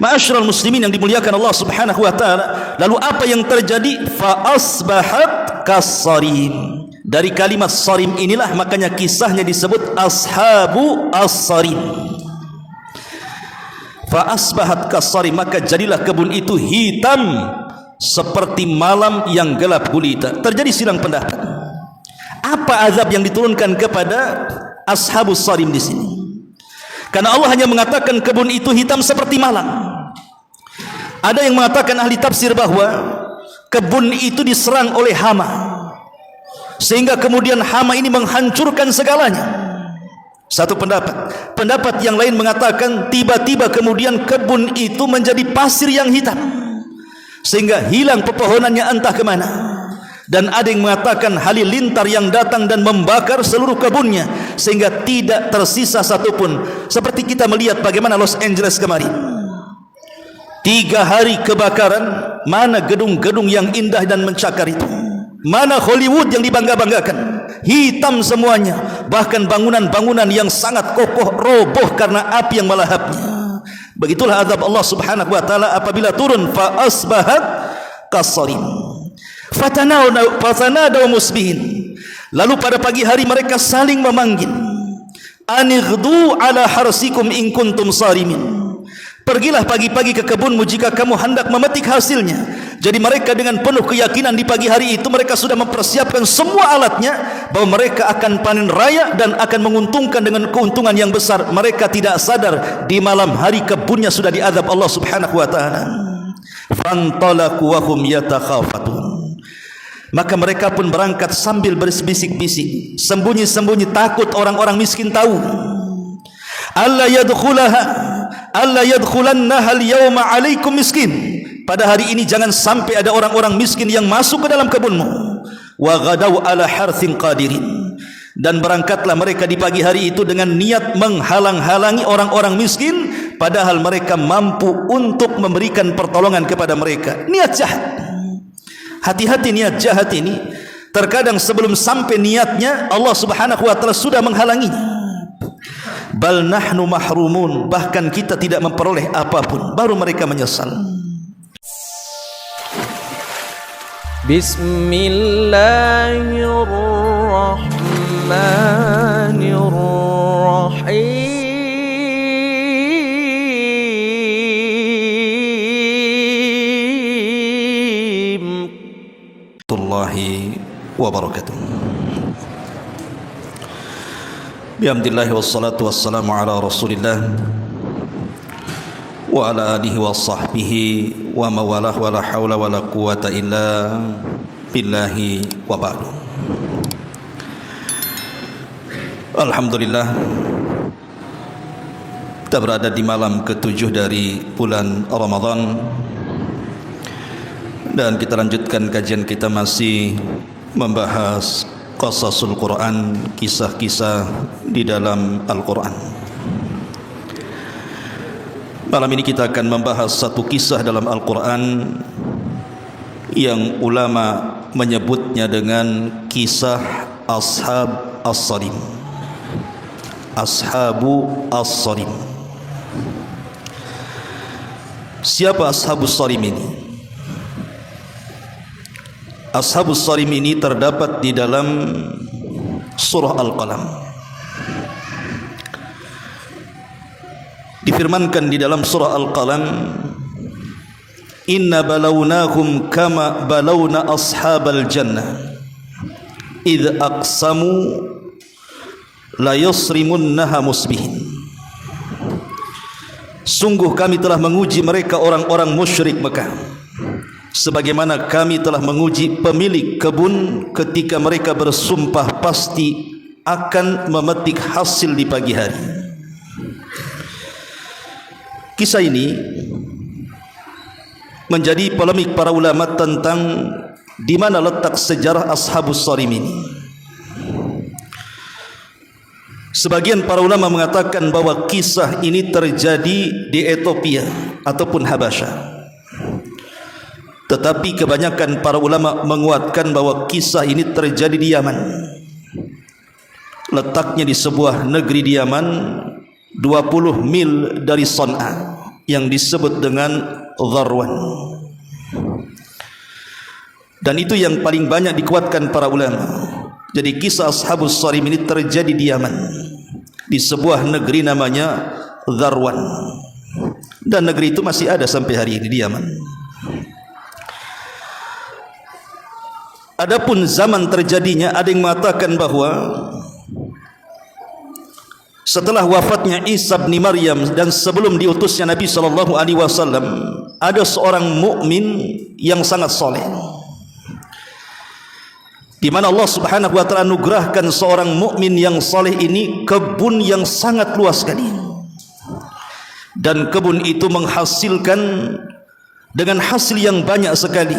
Ma'asyiral muslimin yang dimuliakan Allah Subhanahu wa taala, lalu apa yang terjadi? Fa asbahat kasarim. Dari kalimat sarim inilah makanya kisahnya disebut ashabu as-sarim. Fa asbahat kasarim, maka jadilah kebun itu hitam seperti malam yang gelap gulita. Terjadi silang pendapat. Apa azab yang diturunkan kepada ashabus sarim di sini? Karena Allah hanya mengatakan kebun itu hitam seperti malam. Ada yang mengatakan ahli tafsir bahwa kebun itu diserang oleh hama, sehingga kemudian hama ini menghancurkan segalanya. Satu pendapat. Pendapat yang lain mengatakan tiba-tiba kemudian kebun itu menjadi pasir yang hitam, sehingga hilang pepohonannya entah kemana. Dan ada yang mengatakan halilintar yang datang dan membakar seluruh kebunnya, sehingga tidak tersisa satupun. Seperti kita melihat bagaimana Los Angeles kemarin, 3 hari kebakaran. Mana gedung-gedung yang indah dan mencakar itu? Mana Hollywood yang dibangga-banggakan? Hitam semuanya. Bahkan bangunan-bangunan yang sangat kokoh roboh karena api yang melahapnya. Begitulah azab Allah Subhanahu wa taala apabila turun. Fa asbahat kasarim. Fatanadaw musbihin. Lalu pada pagi hari mereka saling memanggil, anighdu ala harsikum in kuntum sarimin. Pergilah pagi-pagi ke kebunmu jika kamu hendak memetik hasilnya. Jadi mereka dengan penuh keyakinan di pagi hari itu mereka sudah mempersiapkan semua alatnya, bahwa mereka akan panen raya dan akan menguntungkan dengan keuntungan yang besar. Mereka tidak sadar di malam hari kebunnya sudah diazab Allah Subhanahu wa taala. Fantalaqu wa hum yatakhafatun. Maka mereka pun berangkat sambil berbisik-bisik, sembunyi-sembunyi, takut orang-orang miskin tahu. Alla yadkhulannaha al-yawma 'alaikum miskin. Pada hari ini jangan sampai ada orang-orang miskin yang masuk ke dalam kebunmu. Wa ghadaw ala harthin qadirin. Dan berangkatlah mereka di pagi hari itu dengan niat menghalang-halangi orang-orang miskin, padahal mereka mampu untuk memberikan pertolongan kepada mereka. Niat jahat. Hati-hati niat jahat ini. Terkadang sebelum sampai niatnya, Allah Subhanahu wa taala sudah menghalanginya. Bal nahnu mahrumun, bahkan kita tidak memperoleh apapun, baru mereka menyesal. Bismillahirrahmanirrahim. Warahmatullahi wabarakatuh. Bihamdillahi wassalatu wassalamu ala rasulillah wa ala alihi wa sahbihi wa mawalah wa la hawla wa la quwata illa billahi wa ba'du. Alhamdulillah, kita berada di malam ke-7 dari bulan Ramadan, dan kita lanjutkan kajian kita masih membahas qasasul Quran, kisah-kisah di dalam Al-Quran. Malam ini kita akan membahas satu kisah dalam Al-Quran yang ulama menyebutnya dengan kisah Ashab As-Sarim. Ashabu As-Sarim. Siapa Ashabus Sarim ini? Ashabus Sarim ini terdapat di dalam surah Al-Qalam. Difirmankan di dalam surah Al-Qalam, inna balawnahum kama balawna ashabal jannah idh aqsamu la yusrimunnaha musbihin. Sungguh kami telah menguji mereka orang-orang musyrik Mekah, sebagaimana kami telah menguji pemilik kebun ketika mereka bersumpah pasti akan memetik hasil di pagi hari. Kisah ini menjadi polemik para ulama tentang di mana letak sejarah Ashabus Sarim ini. Sebagian para ulama mengatakan bahwa kisah ini terjadi di Ethiopia ataupun Habasyah. Tetapi kebanyakan para ulama menguatkan bahwa kisah ini terjadi di Yaman. Letaknya di sebuah negeri di Yaman 20 mil dari Son'a, yang disebut dengan Dharwan. Dan itu yang paling banyak dikuatkan para ulama. Jadi kisah Ashabus Sarim ini terjadi di Yaman, di sebuah negeri namanya Dharwan. Dan negeri itu masih ada sampai hari ini di Yaman. Adapun zaman terjadinya, ada yang mengatakan bahwa setelah wafatnya Isa bin Maryam dan sebelum diutusnya Nabi SAW, ada seorang mukmin yang sangat soleh, di mana Allah Subhanahu wa taala anugerahkan seorang mukmin yang saleh ini kebun yang sangat luas sekali. Dan kebun itu menghasilkan dengan hasil yang banyak sekali.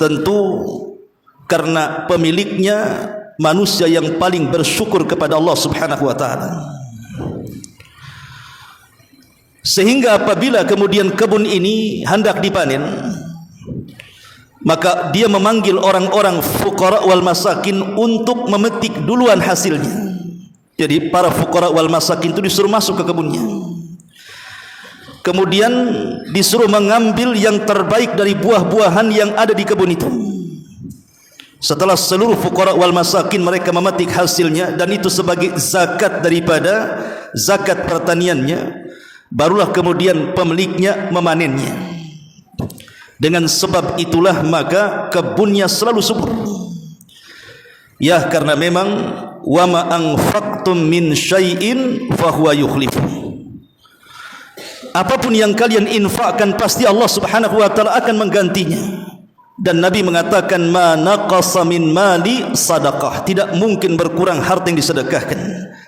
Tentu karena pemiliknya manusia yang paling bersyukur kepada Allah Subhanahu wa taala. Sehingga apabila kemudian kebun ini hendak dipanen, maka dia memanggil orang-orang fuqara wal masakin untuk memetik duluan hasilnya. Jadi para fuqara wal masakin itu disuruh masuk ke kebunnya, kemudian disuruh mengambil yang terbaik dari buah-buahan yang ada di kebun itu. Setelah seluruh fuqara wal masakin mereka memetik hasilnya, dan itu sebagai zakat daripada zakat pertaniannya, barulah kemudian pemiliknya memanennya. Dengan sebab itulah maka kebunnya selalu subur. Ya, karena memang wa ma anfaqtum min syai'in fahuwa yukhlifu. Apapun yang kalian infakkan pasti Allah Subhanahu wa taala akan menggantinya. Dan Nabi mengatakan ma naqasa min mali sadaqah, tidak mungkin berkurang harta yang disedekahkan.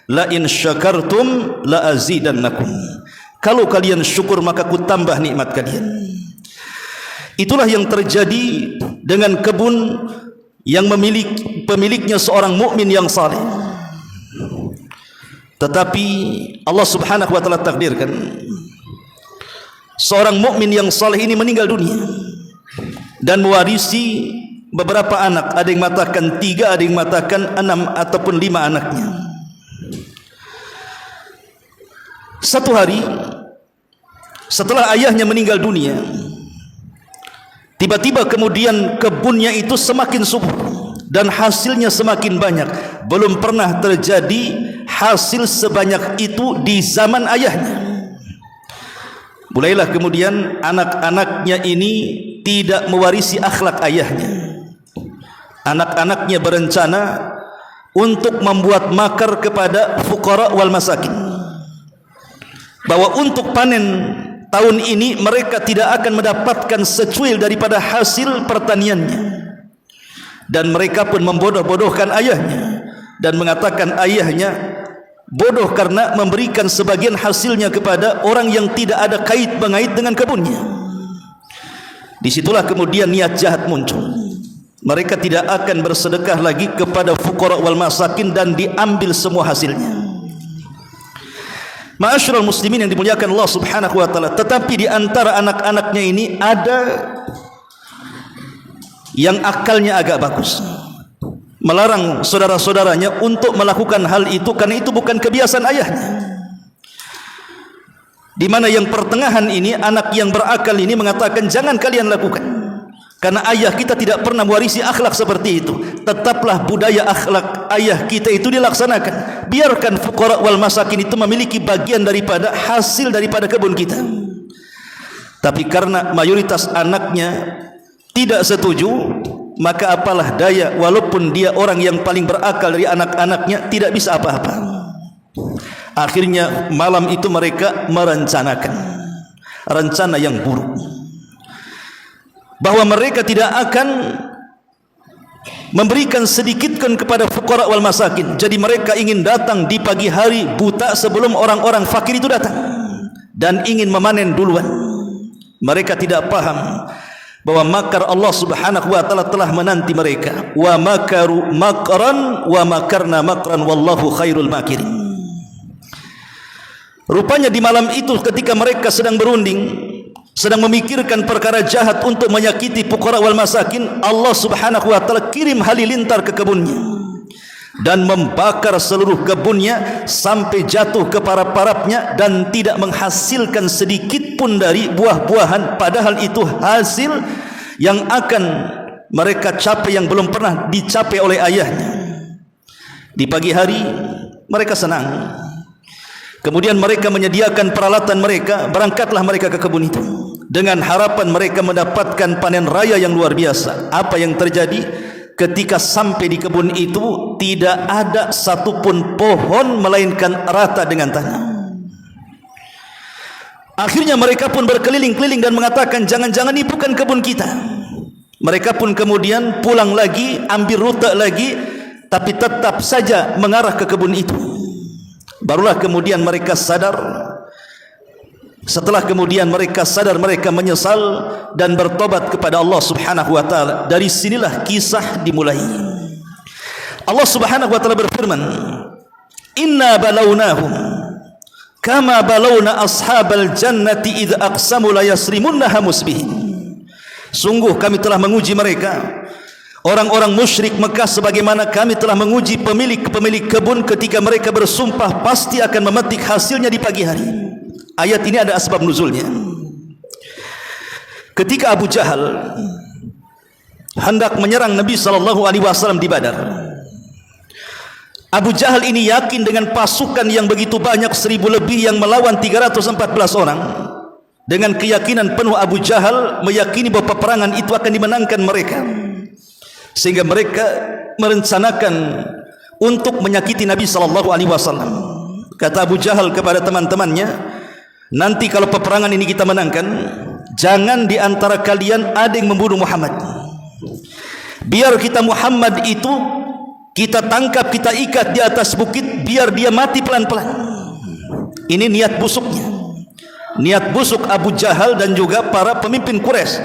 La in syakartum la azidannakum. Kalau kalian syukur maka ku tambah nikmat kalian. Itulah yang terjadi dengan kebun yang pemiliknya seorang mukmin yang saleh. Tetapi Allah Subhanahu wa taala takdirkan seorang mukmin yang saleh ini meninggal dunia dan mewarisi beberapa anak. Ada yang mengatakan 3, ada yang mengatakan 6 ataupun 5 anaknya. Satu hari setelah ayahnya meninggal dunia, tiba-tiba kemudian kebunnya itu semakin subur dan hasilnya semakin banyak. Belum pernah terjadi hasil sebanyak itu di zaman ayahnya. Mulailah kemudian anak-anaknya ini tidak mewarisi akhlak ayahnya. Anak-anaknya berencana untuk membuat makar kepada fuqara wal masakin, bahwa untuk panen tahun ini mereka tidak akan mendapatkan secuil daripada hasil pertaniannya. Dan mereka pun membodoh-bodohkan ayahnya dan mengatakan ayahnya bodoh karena memberikan sebagian hasilnya kepada orang yang tidak ada kait mengait dengan kebunnya. Disitulah kemudian niat jahat muncul. Mereka tidak akan bersedekah lagi kepada fuqara wal masakin dan diambil semua hasilnya. Ma'asyiral muslimin yang dimuliakan Allah Subhanahu wa taala, tetapi di antara anak-anaknya ini ada yang akalnya agak bagus, melarang saudara-saudaranya untuk melakukan hal itu karena itu bukan kebiasaan ayahnya. Di mana yang pertengahan ini, anak yang berakal ini mengatakan jangan kalian lakukan, karena ayah kita tidak pernah mewarisi akhlak seperti itu. Tetaplah budaya akhlak ayah kita itu dilaksanakan. Biarkan fuqara wal masakin itu memiliki bagian daripada hasil daripada kebun kita. Tapi karena mayoritas anaknya tidak setuju, maka apalah daya, walaupun dia orang yang paling berakal dari anak-anaknya, tidak bisa apa-apa. Akhirnya malam itu mereka merencanakan rencana yang buruk, bahwa mereka tidak akan memberikan sedikitkan kepada fuqara wal masakin. Jadi mereka ingin datang di pagi hari buta sebelum orang-orang fakir itu datang dan ingin memanen duluan. Mereka tidak paham bahwa makar Allah Subhanahu wa taala telah menanti mereka. Wa makaru makran wa makarna makran wallahu khairul makirin. Rupanya di malam itu ketika mereka sedang berunding, sedang memikirkan perkara jahat untuk menyakiti fuqara wal masakin, Allah Subhanahu wa taala kirim halilintar ke kebunnya. dan membakar seluruh kebunnya sampai jatuh ke parap-parapnya dan tidak menghasilkan sedikit pun dari buah-buahan, padahal itu hasil yang akan mereka capai yang belum pernah dicapai oleh ayahnya. Di pagi hari mereka senang, kemudian mereka menyediakan peralatan mereka, berangkatlah mereka ke kebun itu dengan harapan mereka mendapatkan panen raya yang luar biasa. Apa yang terjadi? Ketika sampai di kebun itu tidak ada satupun pohon melainkan rata dengan tanah. Akhirnya mereka pun berkeliling-keliling dan mengatakan, jangan-jangan ini bukan kebun kita. Mereka pun kemudian pulang lagi, ambil rute lagi, tapi tetap saja mengarah ke kebun itu. Barulah kemudian mereka sadar. Setelah kemudian mereka sadar, mereka menyesal dan bertobat kepada Allah Subhanahu wa taala. Dari sinilah kisah dimulai. Allah Subhanahu wa taala berfirman, "Inna balawnahum kama balawna ashabal jannati idz aqsamu la yasrimunnaha musbihin." Sungguh kami telah menguji mereka, orang-orang musyrik Mekah, sebagaimana kami telah menguji pemilik-pemilik kebun ketika mereka bersumpah pasti akan memetik hasilnya di pagi hari. Ayat ini ada asbab nuzulnya. Ketika Abu Jahal hendak menyerang Nabi SAW di Badar, Abu Jahal ini yakin dengan pasukan yang begitu banyak, 1000 lebih yang melawan 314 orang. Dengan keyakinan penuh Abu Jahal meyakini bahwa peperangan itu akan dimenangkan mereka, sehingga mereka merencanakan untuk menyakiti Nabi SAW. Kata Abu Jahal kepada teman-temannya, nanti kalau peperangan ini kita menangkan, jangan di antara kalian ada yang membunuh Muhammad. Biar kita Muhammad itu kita tangkap, kita ikat di atas bukit, biar dia mati pelan-pelan. Ini niat busuknya, niat busuk Abu Jahal dan juga para pemimpin Quraisy,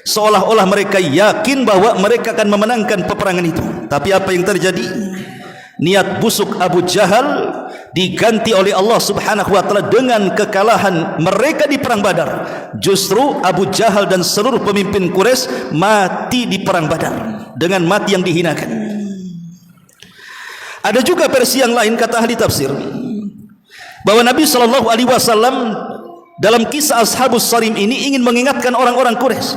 seolah-olah mereka yakin bahwa mereka akan memenangkan peperangan itu. Tapi apa yang terjadi? Niat busuk Abu Jahal diganti oleh Allah Subhanahu wa taala dengan kekalahan mereka di perang Badar. Justru Abu Jahal dan seluruh pemimpin Quraisy mati di perang Badar dengan mati yang dihinakan. Ada juga versi yang lain, kata ahli tafsir, bahwa Nabi SAW dalam kisah Ashabus Sarim ini ingin mengingatkan orang-orang Quraisy,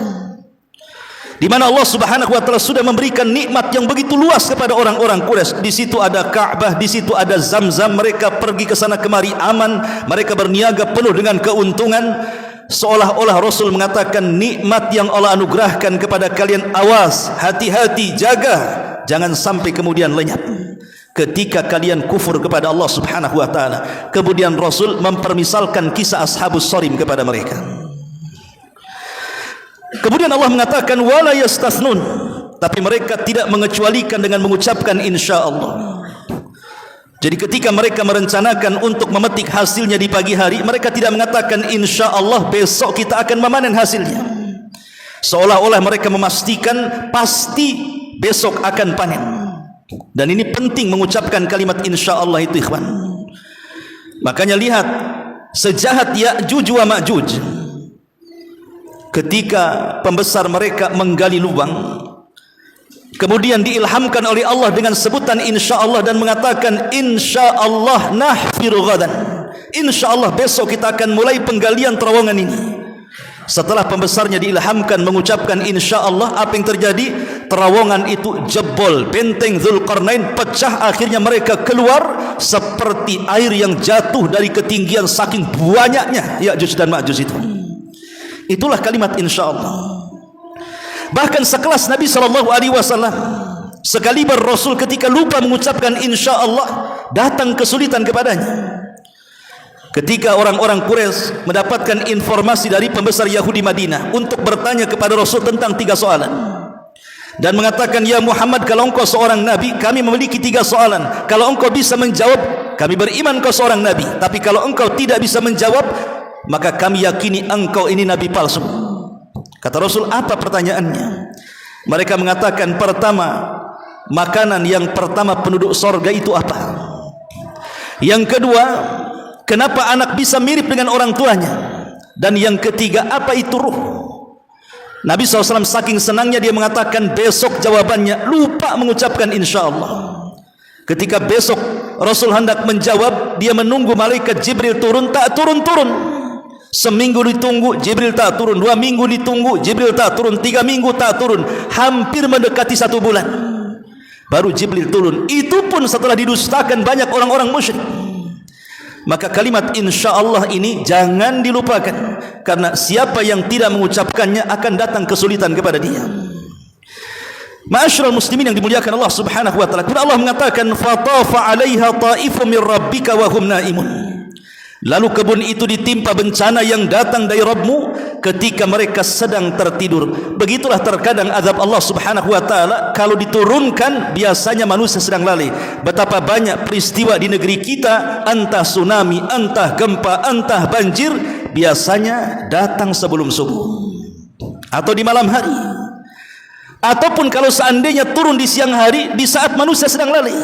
di mana Allah Subhanahu wa taala sudah memberikan nikmat yang begitu luas kepada orang-orang Quraisy. Di situ ada Ka'bah, di situ ada Zamzam, mereka pergi ke sana kemari aman, mereka berniaga penuh dengan keuntungan. Seolah-olah Rasul mengatakan, nikmat yang Allah anugerahkan kepada kalian, awas, hati-hati, jaga, jangan sampai kemudian lenyap ketika kalian kufur kepada Allah Subhanahu wa taala. Kemudian Rasul mempermisalkan kisah Ashabus Sarim kepada mereka. Kemudian Allah mengatakan wala yastathnun, tapi mereka tidak mengecualikan dengan mengucapkan insyaallah. Jadi ketika mereka merencanakan untuk memetik hasilnya di pagi hari, mereka tidak mengatakan insyaallah besok kita akan memanen hasilnya. Seolah-olah mereka memastikan pasti besok akan panen. Dan ini penting mengucapkan kalimat insyaallah itu, ikhwan. Makanya lihat sejahat Ya'juj wa Ma'juj, ketika pembesar mereka menggali lubang, kemudian diilhamkan oleh Allah dengan sebutan insyaallah dan mengatakan insyaallah nahfiru ghadan, insyaallah besok kita akan mulai penggalian terowongan ini. Setelah pembesarnya diilhamkan mengucapkan insyaallah, apa yang terjadi? Terowongan itu jebol, benteng Dzulqarnain pecah, akhirnya mereka keluar seperti air yang jatuh dari ketinggian saking banyaknya Ya'juj dan Ma'juj itu. Itulah kalimat insyaallah. Bahkan sekelas Nabi SAW, sekaliber Rasul ketika lupa mengucapkan insyaallah, datang kesulitan kepadanya. Ketika orang-orang Quraisy mendapatkan informasi dari pembesar Yahudi Madinah untuk bertanya kepada Rasul tentang 3 soalan, dan mengatakan, ya Muhammad, kalau engkau seorang nabi, kami memiliki 3 soalan. Kalau engkau bisa menjawab, kami beriman kau seorang nabi. Tapi kalau engkau tidak bisa menjawab, maka kami yakini engkau ini nabi palsu. Kata Rasul, apa pertanyaannya? Mereka mengatakan, pertama, makanan yang pertama penduduk sorga itu apa? Yang kedua, kenapa anak bisa mirip dengan orang tuanya? Dan yang ketiga, apa itu ruh? Nabi SAW saking senangnya dia mengatakan besok jawabannya, lupa mengucapkan insyaallah. Ketika besok Rasul hendak menjawab, dia menunggu malaikat Jibril turun, tak turun-turun. Seminggu ditunggu, Jibril tak turun. 2 minggu ditunggu, Jibril tak turun. 3 minggu tak turun. Hampir mendekati 1 bulan, baru Jibril turun. Itu pun setelah didustakan banyak orang-orang musyrik. Maka kalimat insyaallah ini jangan dilupakan, karena siapa yang tidak mengucapkannya akan datang kesulitan kepada dia. Ma'asyiral muslimin yang dimuliakan Allah Subhanahu wa taala, Allah mengatakan fatafa 'alaiha ta'ifun min rabbika wa hum naimun. Lalu kebun itu ditimpa bencana yang datang dari Rabbmu ketika mereka sedang tertidur. Begitulah terkadang azab Allah Subhanahu wa taala kalau diturunkan, biasanya manusia sedang lalai. Betapa banyak peristiwa di negeri kita, entah tsunami, entah gempa, entah banjir, biasanya datang sebelum subuh atau di malam hari. Ataupun kalau seandainya turun di siang hari, di saat manusia sedang lalai.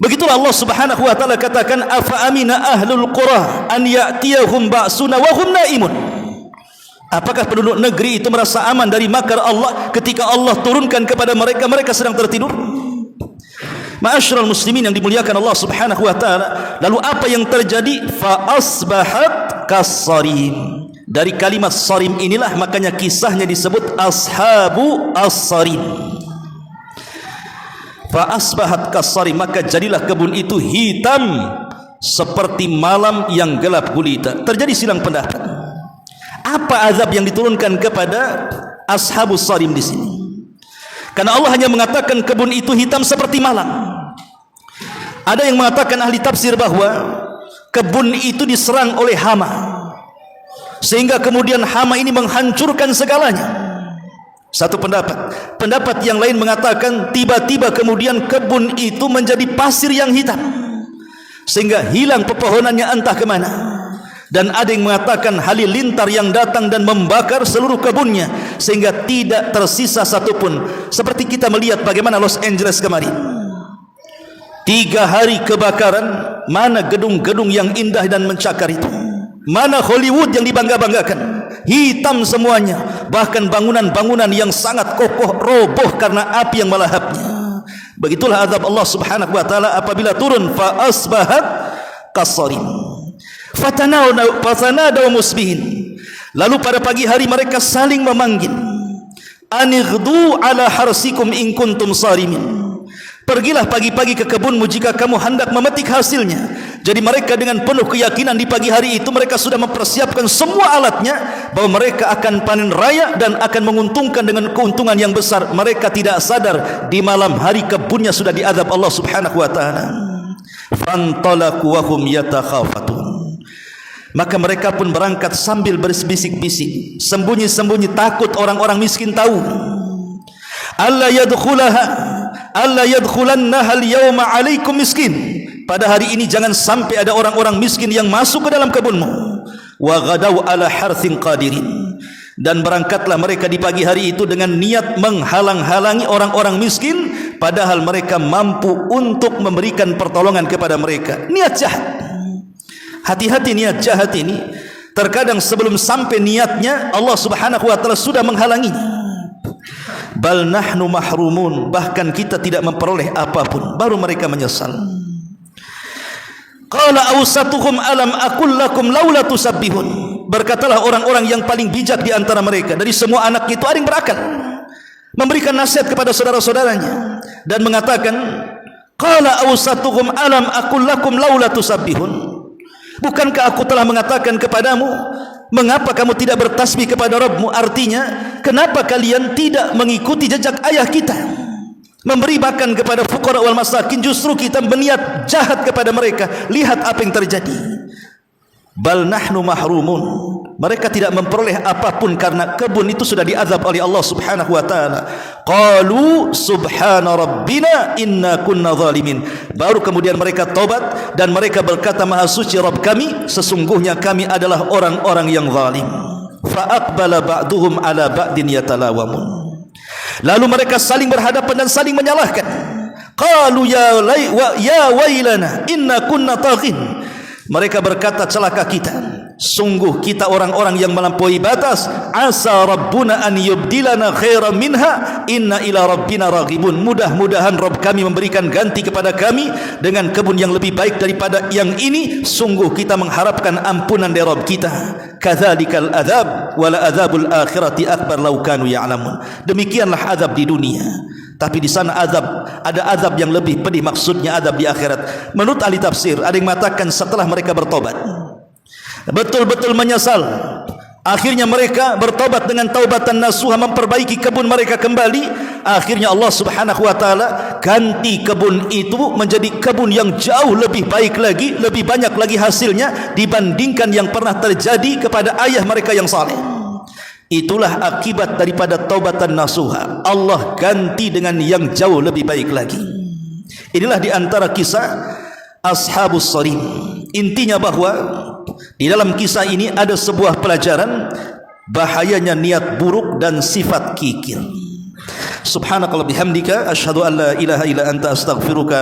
Begitulah Allah Subhanahu wa taala katakan, afa amina ahlul qura an ya'tiyahum ba'suna wa hum naimun. Apakah penduduk negeri itu merasa aman dari makar Allah ketika Allah turunkan kepada mereka, mereka sedang tertidur? Ma'asyiral muslimin yang dimuliakan Allah Subhanahu wa taala, lalu apa yang terjadi? Fa asbahat kasarim. Dari kalimat sarim inilah makanya kisahnya disebut ashabu as-sarim. Fa asbahat kasarim, maka jadilah kebun itu hitam seperti malam yang gelap gulita. Terjadi silang pendapat. Apa azab yang diturunkan kepada ashabus sarim di sini? Karena Allah hanya mengatakan kebun itu hitam seperti malam. Ada yang mengatakan ahli tafsir bahwa kebun itu diserang oleh hama, sehingga kemudian hama ini menghancurkan segalanya. Satu pendapat. Pendapat yang lain mengatakan tiba-tiba kemudian kebun itu menjadi pasir yang hitam, sehingga hilang pepohonannya entah kemana. Dan ada yang mengatakan halilintar yang datang dan membakar seluruh kebunnya, sehingga tidak tersisa satupun. Seperti kita melihat bagaimana Los Angeles kemarin, 3 hari kebakaran. Mana gedung-gedung yang indah dan mencakar itu? Mana Hollywood yang dibangga-banggakan? Hitam semuanya. Bahkan bangunan-bangunan yang sangat kokoh roboh karena api yang melahapnya. Begitulah azab Allah Subhanahu wa taala apabila turun. Fa asbahat kasarim. Fatanadaw musbihin. Lalu pada pagi hari mereka saling memanggil, anighdu ala harsikum in kuntum sarimin. Pergilah pagi-pagi ke kebunmu jika kamu hendak memetik hasilnya. Jadi mereka dengan penuh keyakinan di pagi hari itu mereka sudah mempersiapkan semua alatnya, bahwa mereka akan panen raya dan akan menguntungkan dengan keuntungan yang besar. Mereka tidak sadar di malam hari kebunnya sudah diazab Allah Subhanahu wa taala. Fantalaqu wa hum yatakhafatun. Maka mereka pun berangkat sambil berbisik-bisik, sembunyi-sembunyi, takut orang-orang miskin tahu. Alla yadkhulannaha al-yawma 'alaikum miskin. Pada hari ini jangan sampai ada orang-orang miskin yang masuk ke dalam kebunmu. Wa ghadaw ala harthin qadirin. Dan berangkatlah mereka di pagi hari itu dengan niat menghalang-halangi orang-orang miskin, padahal mereka mampu untuk memberikan pertolongan kepada mereka. Niat jahat. Hati-hati niat jahat ini. Terkadang sebelum sampai niatnya, Allah Subhanahu wa taala sudah menghalanginya. Bal nahnu mahrumun, bahkan kita tidak memperoleh apapun, baru mereka menyesal. Qala awsatuhum alam aqul lakum laula tusabbihun. Berkatalah orang-orang yang paling bijak di antara mereka, dari semua anak itu ada yang berakal, memberikan nasihat kepada saudara-saudaranya dan mengatakan, qala awsatuhum alam aqul lakum laula tusabbihun. Bukankah aku telah mengatakan kepadamu, mengapa kamu tidak bertasbih kepada Rabbmu? Artinya, kenapa kalian tidak mengikuti jejak ayah kita, memberi makan kepada fuqara wal masakin? Justru kita berniat jahat kepada mereka. Lihat apa yang terjadi. Bal nahnu mahrumun. Mereka tidak memperoleh apapun karena kebun itu sudah diazab oleh Allah Subhanahu wa taala. Qalu subhana rabbina inna kunna zalimin. Baru kemudian mereka tobat dan mereka berkata, maha suci Rabb kami, sesungguhnya kami adalah orang-orang yang zalim. Fa aqbala ba'duhum ala ba'din yatalawamun. Lalu mereka saling berhadapan dan saling menyalahkan. Qalu ya wailana inna kunna taghin. Mereka berkata, celaka kita, sungguh kita orang-orang yang melampaui batas. Asa rabbuna an yubdilana khairan minha inna ila rabbina raghibun. Mudah-mudahan Rabb kami memberikan ganti kepada kami dengan kebun yang lebih baik daripada yang ini. Sungguh kita mengharapkan ampunan dari Rabb kita. Kadzalikal adzab wala adzabul akhirati akbar law kanu ya'lamun. Demikianlah azab di dunia, tapi di sana ada azab yang lebih pedih, maksudnya azab di akhirat. Menurut ahli tafsir, ada yang mengatakan setelah mereka bertobat, betul-betul menyesal, akhirnya mereka bertobat dengan taubatan nasuha, memperbaiki kebun mereka kembali. Akhirnya Allah subhanahu wa ta'ala ganti kebun itu menjadi kebun yang jauh lebih baik lagi, lebih banyak lagi hasilnya dibandingkan yang pernah terjadi kepada ayah mereka yang saleh. Itulah akibat daripada taubatan nasuha. Allah ganti dengan yang jauh lebih baik lagi. Inilah di antara kisah Ashabus Sarim. Intinya bahwa di dalam kisah ini ada sebuah pelajaran bahayanya niat buruk dan sifat kikir. Subhanakallah bihamdika asyhadu an la ilaha illa anta astaghfiruka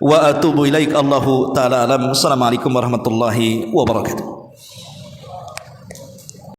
wa atubu ilaik. Allahu ta'ala alam. Assalamualaikum warahmatullahi wabarakatuh.